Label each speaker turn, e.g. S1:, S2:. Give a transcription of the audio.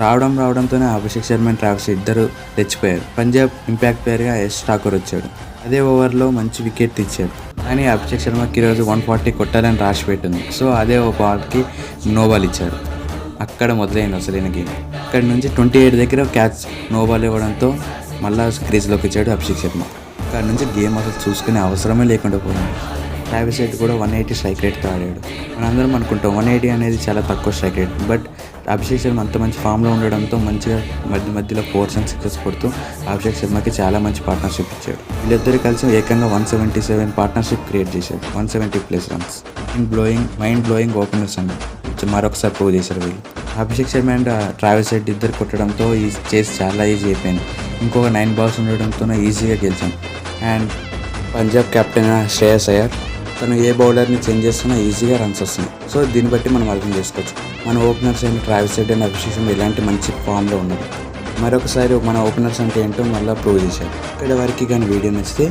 S1: రావడంతోనే Abhishek Sharma and Travis ఇద్దరు తెచ్చిపోయారు. Punjab impact ప్లేయర్గా యష్ ఠాకూర్ వచ్చాడు. అదే ఓవర్లో మంచి వికెట్ తెచ్చాడు. కానీ అభిషేక్ శర్మకి ఈరోజు 140 కొట్టాలని రాసి పెట్టింది. సో అదే ఓ బాల్కి నో బాల్ ఇచ్చారు. అక్కడ మొదలైంది అసలైన గేమ్. ఇక్కడ నుంచి 28 దగ్గర క్యాచ్ నో బాల్ ఇవ్వడంతో మళ్ళీ క్రీజ్లోకి వచ్చాడు అభిషేక్ శర్మ. అక్కడ నుంచి గేమ్ అసలు చూసుకునే అవసరమే లేకుండా పోయింది. ట్రావిస్ హెడ్ కూడా 180 స్ట్రైక్ రేట్తో ఆడాడు. మనందరం అనుకుంటాం 180 అనేది చాలా తక్కువ strike rate. But Abhishek Sharma అంత మంచి ఫామ్లో ఉండడంతో మంచిగా మధ్యలో 4 and 6 కొడుతూ అభిషేక్ శర్మకి చాలా మంచి పార్ట్నర్షిప్ ఇచ్చాడు. వీళ్ళిద్దరు కలిసి ఏకంగా 177 పార్ట్నర్షిప్ క్రియేట్ చేశారు. 170+ రన్స్. మైండ్ బ్లోయింగ్ ఓపెనర్స్ అని మరొకసారి ప్రూవ్ చేశారు వీళ్ళు. Abhishek Sharma and Travis head ఇద్దరు కొట్టడంతో ఈ చేసి చాలా ఈజీ అయిపోయింది. ఇంకొక 9 balls ఉండడంతో ఈజీగా గెలిచాం. అండ్ పంజాబ్ కెప్టెన్ శ్రేయస్ అయ్యర్ తను ఏ బౌలర్ని చేంజ్ చేస్తున్నా ఈజీగా రన్స్ వస్తున్నాయి. సో దీన్ని బట్టి మనం అర్థం చేసుకోవచ్చు మన ఓపెనర్స్ అయిన Travis head and Abhishek Sharma ఇలాంటి మంచి ఫామ్లో ఉన్నారు. మరొకసారి మన ఓపెనర్స్ అంటే ఏంటో మళ్ళీ ప్రూవ్ చేశారు. ఇక్కడ వరకు కానీ వీడియో నచ్చితే